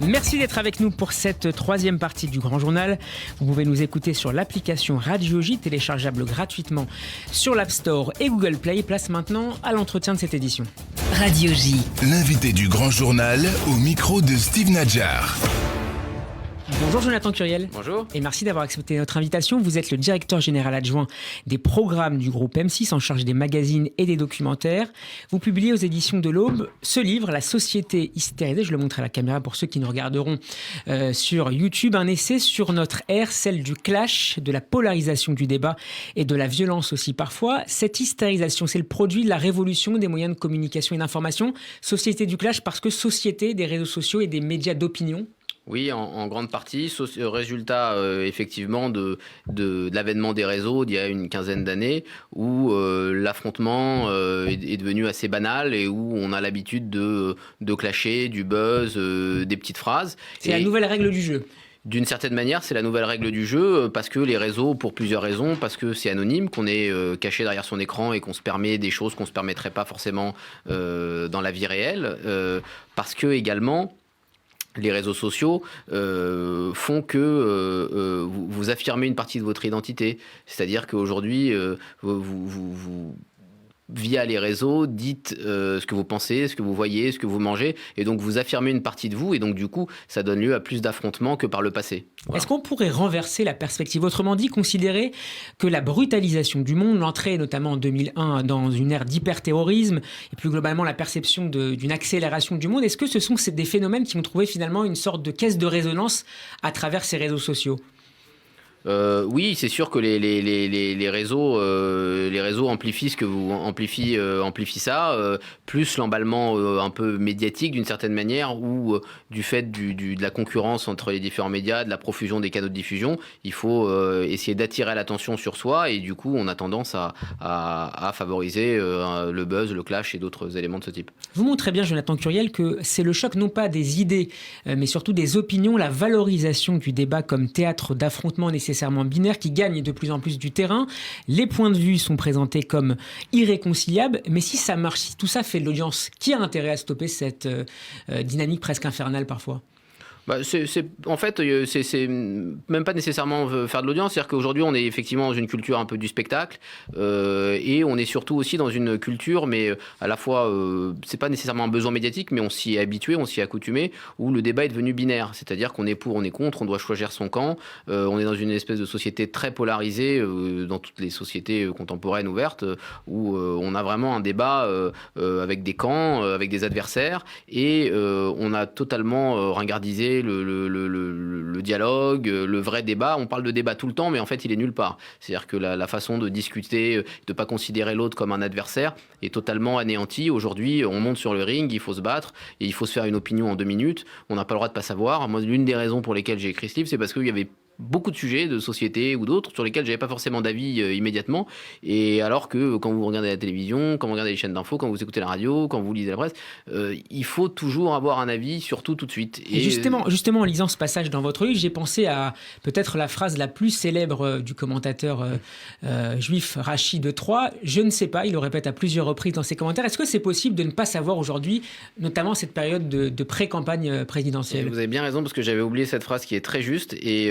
Merci d'être avec nous pour cette troisième partie du Grand Journal. Vous pouvez nous écouter sur l'application Radio J, téléchargeable gratuitement sur l'App Store et Google Play. Place maintenant à l'entretien de cette édition. Radio J. L'invité du Grand Journal au micro de Steve Nadjar. Bonjour Jonathan Curiel. Bonjour. Et merci d'avoir accepté notre invitation. Vous êtes le directeur général adjoint des programmes du groupe M6 en charge des magazines et des documentaires. Vous publiez aux éditions de l'Aube ce livre, La société hystérisée. Je le montre à la caméra pour ceux qui nous regarderont sur YouTube. Un essai sur notre ère, celle du clash, de la polarisation du débat et de la violence aussi parfois. Cette hystérisation, c'est le produit de la révolution des moyens de communication et d'information. Société du clash parce que société des réseaux sociaux et des médias d'opinion. Oui, en grande partie, résultat effectivement de l'avènement des réseaux d'il y a une quinzaine d'années où l'affrontement est devenu assez banal et où on a l'habitude de clasher, du buzz, des petites phrases. C'est la nouvelle règle du jeu. D'une certaine manière, c'est la nouvelle règle du jeu parce que les réseaux, pour plusieurs raisons, parce que c'est anonyme, qu'on est caché derrière son écran et qu'on se permet des choses qu'on ne se permettrait pas forcément dans la vie réelle, parce que également les réseaux sociaux font que vous affirmez une partie de votre identité. C'est-à-dire qu'aujourd'hui, vous via les réseaux, dites ce que vous pensez, ce que vous voyez, ce que vous mangez, et donc vous affirmez une partie de vous, et donc du coup, ça donne lieu à plus d'affrontements que par le passé. Voilà. Est-ce qu'on pourrait renverser la perspective ? Autrement dit, considérer que la brutalisation du monde, l'entrée notamment en 2001 dans une ère d'hyperterrorisme, et plus globalement la perception d'une accélération du monde, est-ce que ce sont des phénomènes qui ont trouvé finalement une sorte de caisse de résonance à travers ces réseaux sociaux ? Oui, c'est sûr que les réseaux amplifient ce que vous amplifient ça, plus l'emballement un peu médiatique d'une certaine manière, ou du fait de la concurrence entre les différents médias, de la profusion des canaux de diffusion, il faut essayer d'attirer l'attention sur soi, et du coup on a tendance à favoriser le buzz, le clash et d'autres éléments de ce type. Vous montrez bien, Jonathan Curiel, que c'est le choc non pas des idées, mais surtout des opinions, la valorisation du débat comme théâtre d'affrontement nécessairement binaire qui gagne de plus en plus du terrain. Les points de vue sont présentés comme irréconciliables, mais si ça marche, si tout ça fait de l'audience, qui a intérêt à stopper cette dynamique presque infernale parfois ? En fait, c'est même pas nécessairement faire de l'audience. C'est-à-dire qu'aujourd'hui, on est effectivement dans une culture un peu du spectacle et on est surtout aussi dans une culture, mais à la fois, c'est pas nécessairement un besoin médiatique, mais on s'y est habitué, on s'y est accoutumé, où le débat est devenu binaire. C'est-à-dire qu'on est pour, on est contre, on doit choisir son camp. On est dans une espèce de société très polarisée, dans toutes les sociétés contemporaines ouvertes, où on a vraiment un débat avec des camps, avec des adversaires, et on a totalement ringardisé le dialogue, le vrai débat. On parle de débat tout le temps, mais en fait, il est nulle part. C'est-à-dire que la façon de discuter, de ne pas considérer l'autre comme un adversaire, est totalement anéantie. Aujourd'hui, on monte sur le ring, il faut se battre, et il faut se faire une opinion en 2 minutes. On n'a pas le droit de ne pas savoir. Moi, l'une des raisons pour lesquelles j'ai écrit ce livre, c'est parce qu'il y avait beaucoup de sujets de société ou d'autres sur lesquels j'avais pas forcément d'avis immédiatement, et alors que quand vous regardez la télévision, quand vous regardez les chaînes d'infos, quand vous écoutez la radio, quand vous lisez la presse, il faut toujours avoir un avis sur tout de suite. Et justement en lisant ce passage dans votre livre, j'ai pensé à peut-être la phrase la plus célèbre du commentateur juif Rachi de Troyes. Je ne sais pas, il le répète à plusieurs reprises dans ses commentaires. Est-ce que c'est possible de ne pas savoir aujourd'hui, notamment cette période de pré-campagne présidentielle ? Et vous avez bien raison, parce que j'avais oublié cette phrase qui est très juste et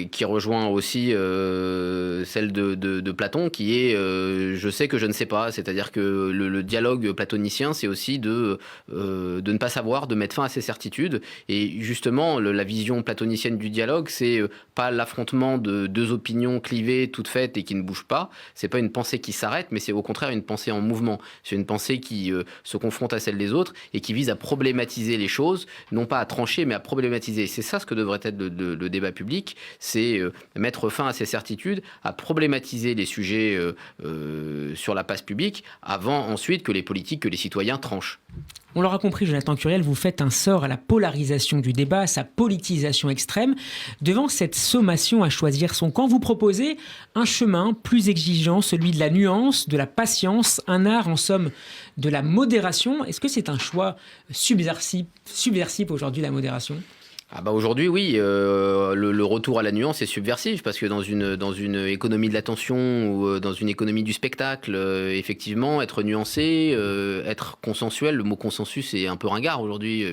qui rejoint aussi celle de Platon, qui est je sais que je ne sais pas. C'est-à-dire que le dialogue platonicien, c'est aussi de ne pas savoir, de mettre fin à ses certitudes. Et justement, la vision platonicienne du dialogue, c'est pas l'affrontement de 2 opinions clivées, toutes faites et qui ne bougent pas. C'est pas une pensée qui s'arrête, mais c'est au contraire une pensée en mouvement. C'est une pensée qui se confronte à celle des autres et qui vise à problématiser les choses, non pas à trancher, mais à problématiser. C'est ça ce que devrait être le débat public, c'est mettre fin à ces certitudes, à problématiser les sujets sur la place publique, avant ensuite que les politiques, que les citoyens tranchent. On l'aura compris, Jonathan Curiel, vous faites un sort à la polarisation du débat, à sa politisation extrême. Devant cette sommation à choisir son camp, vous proposez un chemin plus exigeant, celui de la nuance, de la patience, un art en somme de la modération. Est-ce que c'est un choix subversif aujourd'hui, la modération ? Ah bah aujourd'hui, oui, le retour à la nuance est subversif parce que dans une économie de l'attention ou dans une économie du spectacle, effectivement, être nuancé, être consensuel, le mot consensus est un peu ringard aujourd'hui,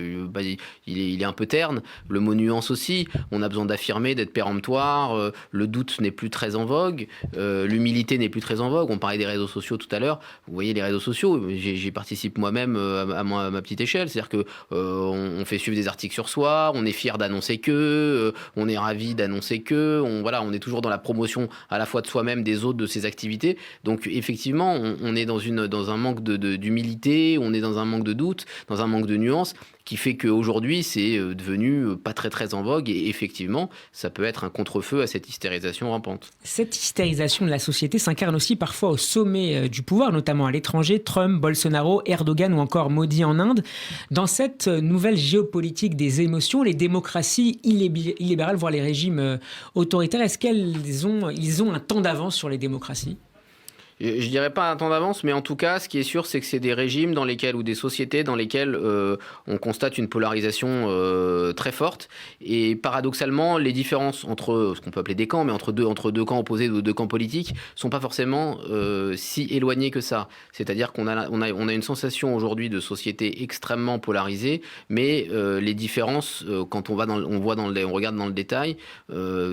il est un peu terne, le mot nuance aussi, on a besoin d'affirmer, d'être péremptoire, le doute n'est plus très en vogue, l'humilité n'est plus très en vogue, on parlait des réseaux sociaux tout à l'heure, vous voyez les réseaux sociaux, j'y participe moi-même à ma petite échelle, c'est-à-dire que on fait suivre des articles sur soi, on est fier d'annoncer que, on est ravi d'annoncer que, on est toujours dans la promotion à la fois de soi-même, des autres, de ses activités. Donc effectivement, on est dans un manque d'humilité, on est dans un manque de doute, dans un manque de nuance, qui fait qu'aujourd'hui, c'est devenu pas très très en vogue et effectivement, ça peut être un contre-feu à cette hystérisation rampante. Cette hystérisation de la société s'incarne aussi parfois au sommet du pouvoir, notamment à l'étranger, Trump, Bolsonaro, Erdogan ou encore Modi en Inde. Dans cette nouvelle géopolitique des émotions, les démocraties illibérales, voire les régimes autoritaires, est-ce qu'ils ont un temps d'avance sur les démocraties ? Je dirais pas un temps d'avance, mais en tout cas, ce qui est sûr, c'est que c'est des régimes dans lesquels, ou des sociétés dans lesquelles on constate une polarisation très forte. Et paradoxalement, les différences entre ce qu'on peut appeler des camps, mais entre deux camps opposés ou deux camps politiques, sont pas forcément si éloignés que ça. C'est-à-dire qu'on a une sensation aujourd'hui de société extrêmement polarisée, mais les différences, quand on regarde dans le détail,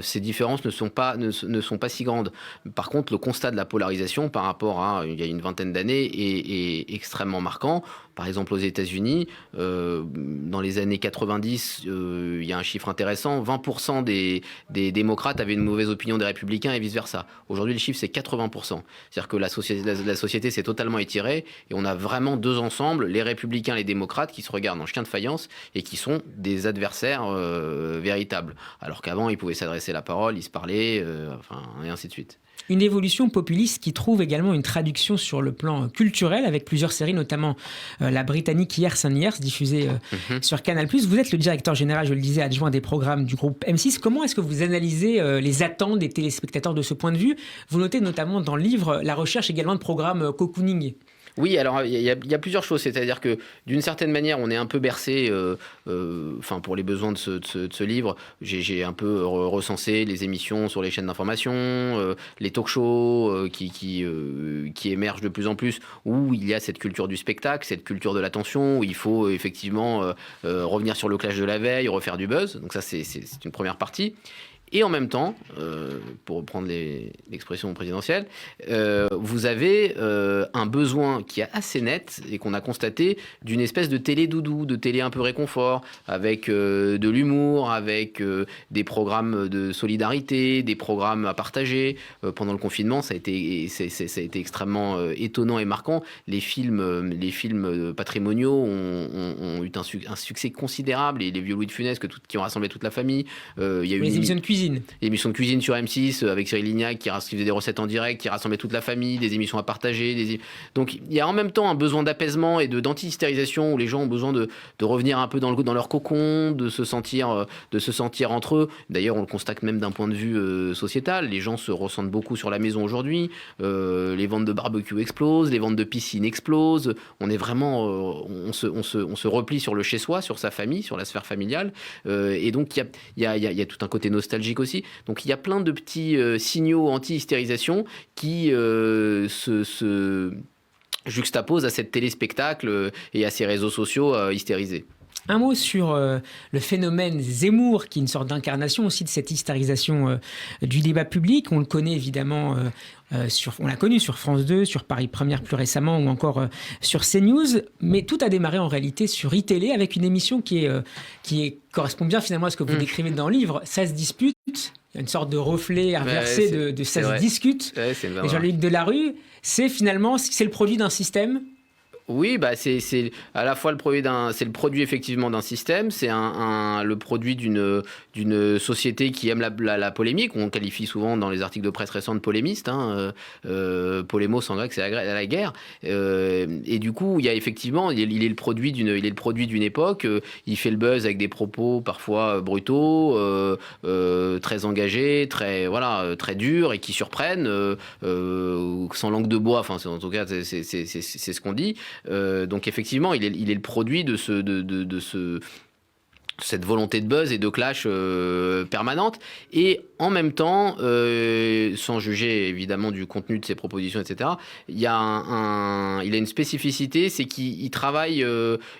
ces différences ne sont pas si grandes. Par contre, le constat de la polarisation par rapport à il y a une vingtaine d'années est extrêmement marquant. Par exemple, aux États-Unis, dans les années 90, il y a un chiffre intéressant, 20% des démocrates avaient une mauvaise opinion des républicains et vice-versa. Aujourd'hui, le chiffre, c'est 80%. C'est-à-dire que la société s'est totalement étirée et on a vraiment deux ensembles, les républicains et les démocrates, qui se regardent en chien de faïence et qui sont des adversaires véritables. Alors qu'avant, ils pouvaient s'adresser la parole, ils se parlaient, et ainsi de suite. Une évolution populiste qui trouve également une traduction sur le plan culturel avec plusieurs séries, notamment la britannique Years and Years, diffusée sur Canal+. Vous êtes le directeur général, je le disais, adjoint des programmes du groupe M6. Comment est-ce que vous analysez les attentes des téléspectateurs de ce point de vue ? Vous notez notamment dans le livre la recherche également de programmes cocooning. Oui, alors il y a plusieurs choses, c'est-à-dire que d'une certaine manière, on est un peu bercé, pour les besoins de ce livre, j'ai un peu recensé les émissions sur les chaînes d'information, les talk-shows qui émergent de plus en plus, où il y a cette culture du spectacle, cette culture de l'attention, où il faut effectivement revenir sur le clash de la veille, refaire du buzz, donc ça c'est une première partie. Et en même temps, pour reprendre l'expression présidentielle, vous avez un besoin qui est assez net et qu'on a constaté d'une espèce de télé doudou, de télé un peu réconfort, avec de l'humour, avec des programmes de solidarité, des programmes à partager. Pendant le confinement, ça a été extrêmement étonnant et marquant. Les films patrimoniaux ont eu un succès considérable. Et les Vieux Louis de Funès qui ont rassemblé toute la famille. Il y a eu les émissions de cuisine. L'émission de cuisine sur M6 avec Cyril Lignac qui faisait des recettes en direct, qui rassemblait toute la famille, des émissions à partager. Donc il y a en même temps un besoin d'apaisement et d'anti-hystérisation où les gens ont besoin de revenir un peu dans leur cocon, de se sentir entre eux. D'ailleurs, on le constate même d'un point de vue sociétal. Les gens se ressentent beaucoup sur la maison aujourd'hui. Les ventes de barbecue explosent, les ventes de piscine explosent. On est vraiment, on se replie sur le chez-soi, sur sa famille, sur la sphère familiale. Et donc il y a tout un côté nostalgique aussi. Donc il y a plein de petits signaux anti-hystérisation qui se juxtaposent à cette téléspectacle et à ces réseaux sociaux hystérisés. Un mot sur le phénomène Zemmour, qui est une sorte d'incarnation aussi de cette hystérisation du débat public. On le connaît évidemment, on l'a connu sur France 2, sur Paris Première plus récemment, ou encore sur CNews. Mais tout a démarré en réalité sur iTélé avec une émission qui correspond bien finalement à ce que vous décrivez dans le livre. Ça se dispute. Il y a une sorte de reflet inversé de ça se discute. Ouais, et Jean-Luc Delarue, c'est le produit d'un système. Oui, c'est à la fois c'est le produit effectivement d'un système, c'est le produit d'une société qui aime la polémique. On qualifie souvent dans les articles de presse récents de polémistes, polémos en grec, c'est la guerre. Et du coup, il y a effectivement, il est le produit d'une époque. Il fait le buzz avec des propos parfois brutaux, très engagés, très durs et qui surprennent, sans langue de bois. Enfin, en tout cas, c'est ce qu'on dit. Donc effectivement, il est le produit de cette volonté de buzz et de clash permanente. Et en même temps, sans juger évidemment du contenu de ses propositions, etc., il a une spécificité, c'est qu'il travaille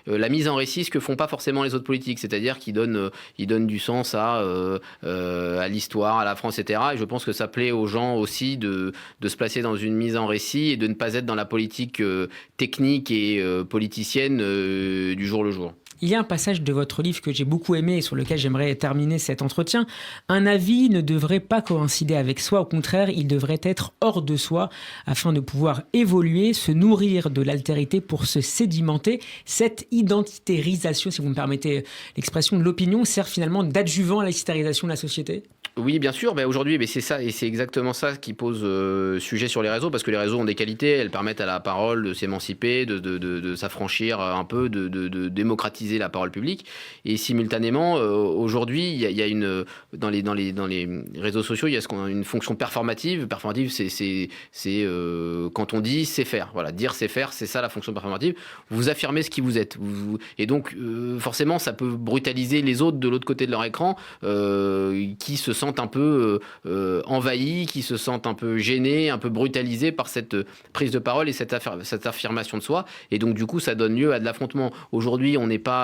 la mise en récit, ce que font pas forcément les autres politiques, c'est-à-dire qu'il donne du sens à l'histoire, à la France, etc. Et je pense que ça plaît aux gens aussi de se placer dans une mise en récit et de ne pas être dans la politique technique et politicienne du jour le jour. Il y a un passage de votre livre que j'ai beaucoup aimé et sur lequel j'aimerais terminer cet entretien. Un avis ne devrait pas coïncider avec soi, au contraire, il devrait être hors de soi afin de pouvoir évoluer, se nourrir de l'altérité pour se sédimenter. Cette identitérisation, si vous me permettez l'expression, de l'opinion sert finalement d'adjuvant à la hystérisation de la société ? Oui, bien sûr. Aujourd'hui, c'est ça, et c'est exactement ça qui pose sujet sur les réseaux, parce que les réseaux ont des qualités, elles permettent à la parole de s'émanciper, de s'affranchir un peu, de démocratiser la parole publique. Et simultanément, aujourd'hui, il y a dans les réseaux sociaux, il y a une fonction performative. Performative, c'est quand on dit c'est faire. Voilà, dire c'est faire, c'est ça la fonction performative. Vous affirmez ce qui vous êtes. Et donc, forcément, ça peut brutaliser les autres de l'autre côté de leur écran, qui se sentent un peu envahis, qui se sentent un peu gênés, un peu brutalisés par cette prise de parole et cette affirmation de soi. Et donc, du coup, ça donne lieu à de l'affrontement. Aujourd'hui, on dit pas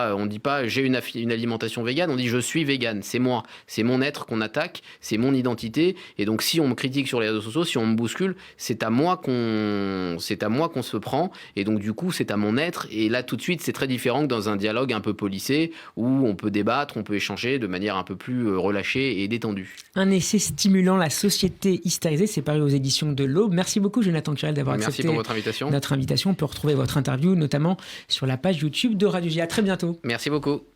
j'ai une alimentation végane, on dit je suis végane. C'est moi, c'est mon être qu'on attaque, c'est mon identité. Et donc, si on me critique sur les réseaux sociaux, si on me bouscule, c'est à moi qu'on se prend. Et donc, du coup, c'est à mon être. Et là, tout de suite, c'est très différent que dans un dialogue un peu policé où on peut débattre, on peut échanger de manière un peu plus relâchée et détendue. Un essai stimulant, La société hystérisée, c'est paru aux éditions de l'Aube. Merci beaucoup Jonathan Curel d'avoir accepté pour votre invitation. Notre invitation. On peut retrouver votre interview notamment sur la page YouTube de Radio J. À très bientôt. Merci beaucoup.